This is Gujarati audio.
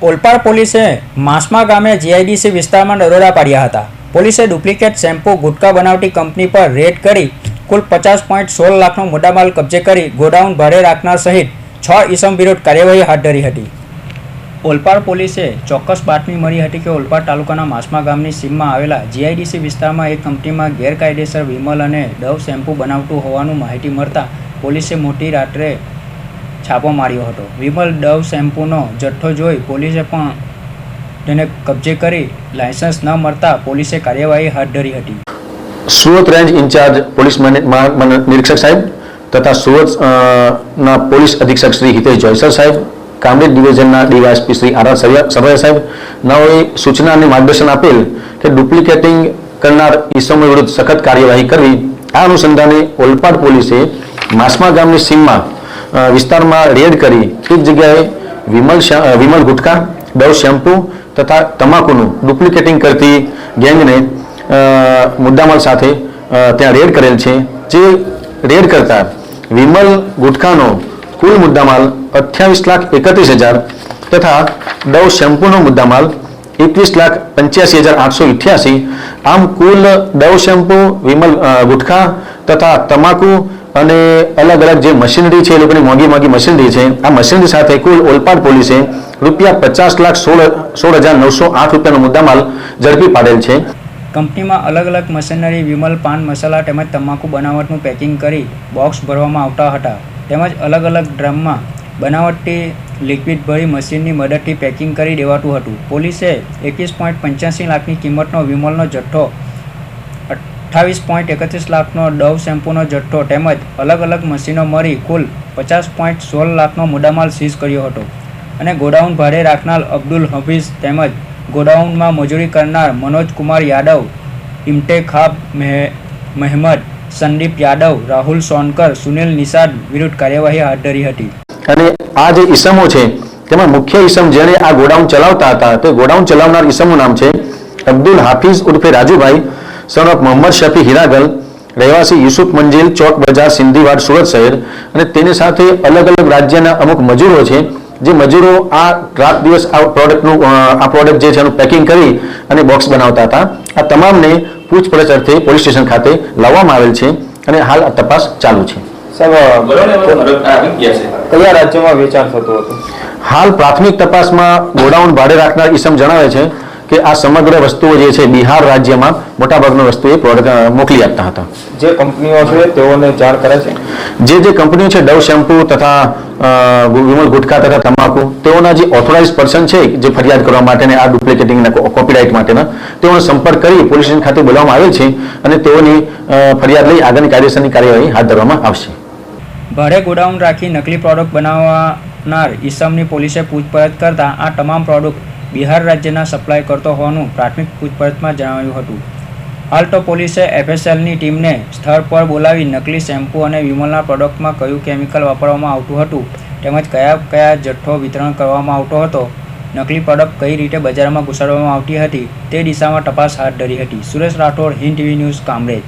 ઓલપાડ પોલીસે માસમા ગામે જીઆઈડીસી વિસ્તારમાં દરોડા પાડ્યા હતા. પોલીસે ડુપ્લિકેટ શેમ્પૂ ગુટખા બનાવટી કંપની પર રેડ કરી કુલ 50.16 લાખનો મુદ્દામાલ કબજે કરી ગોડાઉન ભાડે રાખનાર સહિત 6 ઇસમ વિરુદ્ધ કાર્યવાહી હાથ ધરી હતી. ઓલપાડ પોલીસે ચોક્કસ બાતમી મળી હતી કે ઓલપાડ તાલુકાના માસમા ગામની સીમમાં આવેલા જીઆઈડીસી વિસ્તારમાં એક કંપનીમાં ગેરકાયદેસર વિમલ અને ડવ શેમ્પૂ બનાવતું હોવાનું માહિતી મળતા પોલીસે મોટી રાત્રે છાપો માર્યો હતો. વિમલ ડવ શેમ્પૂનો જથ્થો જોઈ પોલીસે પણ તેને કબજે કરી લાયસન્સ ન મળતા પોલીસે કાર્યવાહી હાથ ધરી હતી. સુરત રેન્જ ઇન્ચાર્જ પોલીસ નિરીક્ષક સાહેબ તથા સુરતના પોલીસ અધિક્ષક શ્રી હિતેશ જોયસર સાહેબ, કામરેજ ડિવિઝનના ડીવાયએસપી શ્રી આર સરવૈયા સાહેબ નાઓએ સૂચના અને માર્ગદર્શન આપેલ કે ડુપ્લિકેટિંગ કરનાર ઇસમો વિરુદ્ધ સખત કાર્યવાહી કરવી. આ અનુસંધાને ઓલપાડ પોલીસે માસમા ગામની સીમમાં વિસ્તારમાં રેડ કરી એક જગ્યાએ વિમલ ગુટખા, ડવ શેમ્પૂ તથા તમાકુનું ડુપ્લિકેટિંગ કરતી ગેંગને મુદ્દામાલ સાથે ત્યાં રેડ કરેલ છે. જે રેડ કરતા વિમલ ગુટખાનો કુલ મુદ્દામાલ 28,31,000 તથા ડવ શેમ્પૂનો મુદ્દામાલ 21,85,888. આમ કુલ ડવ શેમ્પૂ, વિમલ ગુટખા તથા તમાકુ અને અલગ અલગ જે મશીનરી છે એ લોકોની મોંઘી મશીનરી છે, આ મશીનરી સાથે કુલ ઓલપાડ પોલીસે ₹50,16,908 રૂપિયાનો મુદ્દામાલ ઝડપી પાડેલ છે. કંપનીમાં અલગ અલગ મશીનરી વિમલ પાન મસાલા તેમજ તમાકુ બનાવટનું પેકિંગ કરી બોક્સ ભરવામાં આવતા હતા તેમજ અલગ અલગ ડ્રમમાં બનાવટી લિક્વિડ ભરી મશીનની મદદથી પેકિંગ કરી દેવાતું હતું. પોલીસે 21.85 લાખની કિંમતનો વિમલનો જથ્થો, 28.31 લાખનો ડવ શેમ્પૂનો જથ્થો તેમજ અલગ અલગ મશીનો મળી કુલ 50.16 લાખનો મુદ્દામાલ સીઝ કર્યો હતો અને ગોડાઉન ભાડે રાખનાર અબ્દુલ હફીઝ તેમજ ગોડાઉનમાં મજૂરી કરનાર મનોજ કુમાર યાદવ, ઇમ્ટેખાબ મહેમદ, સંદીપ યાદવ, રાહુલ સોનકર, સુનિલ નિષાદ વિરુદ્ધ કાર્યવાહી હાથ ધરી હતી. અને આ જે ઇસમો છે તેમાં મુખ્ય ઇસમ જેણે આ ગોડાઉન ચલાવતા હતા તે ગોડાઉન ચલાવનાર ઇસમનું નામ છે અબ્દુલ હાફિઝ ઉર્ફે રાજુભાઈ, સન ઓફ મોહમ્મદ શફી હિરાગલ, રહેવાસી યુસુફ મંજિલ, ચોક બજાર, સિંધીવાડ, સુરત શહેર. અને તેની સાથે અલગ અલગ રાજ્યના અમુક મજૂરો છે જે મજૂરો આ રાત દિવસ આ પ્રોડક્ટ જે છે એનું પેકિંગ કરી અને બોક્સ બનાવતા હતા. આ તમામને પૂછપરછ અર્થે પોલીસ સ્ટેશન ખાતે લાવવામાં આવેલ છે અને હાલ તપાસ ચાલુ છે. કયા રાજ્યમાં વેચાણ થતું હતું? હાલ પ્રાથમિક તપાસમાં ગોડાઉન ભાડે રાખનાર ઇસમ જણાવે છે કે આ સમગ્ર વસ્તુઓ જે છે બિહાર રાજ્યમાં મોટાભાગની વસ્તુઓ પ્રોડક્ટ મોકલી આપતા હતા. જે કંપનીઓ છે તેઓને જાણ કરે છે? જે કંપનીઓ છે ડવ શેમ્પૂ તથા વિમલ ગુટખા તથા તમાકુ, તેઓના જે ઓથોરાઇઝ પર્સન છે જે ફરિયાદ કરવા માટે આ ડુપ્લિકેટિંગના કોપીરાઇટ માટેના, તેઓનો સંપર્ક કરી પોલીસ સ્ટેશન ખાતે બોલાવવામાં આવેલ છે અને તેઓની ફરિયાદ લઈ આગળની કાયદેસરની કાર્યવાહી હાથ ધરવામાં આવશે. ભાડે ગોડાઉન રાખી નકલી પ્રોડક્ટ બનાવનાર ઇસમની પોલીસે પૂછપરછ કરતા આ તમામ પ્રોડક્ટ બિહાર રાજ્યના સપ્લાય કરતો હોવાનું પ્રાથમિક પૂછપરછમાં જણાવ્યું હતું. હાલ તો પોલીસે એફએસએલની ટીમને સ્થળ પર બોલાવી નકલી શેમ્પૂ અને વિમલના પ્રોડક્ટમાં કયું કેમિકલ વાપરવામાં આવતું હતું તેમજ કયા જથ્થો વિતરણ કરવામાં આવતો હતો, નકલી પ્રોડક્ટ કઈ રીતે બજારમાં ઘુસાડવામાં આવતી હતી તે દિશામાં તપાસ હાથ ધરી હતી. Suresh Rathod, Hind TV news, Kamrej.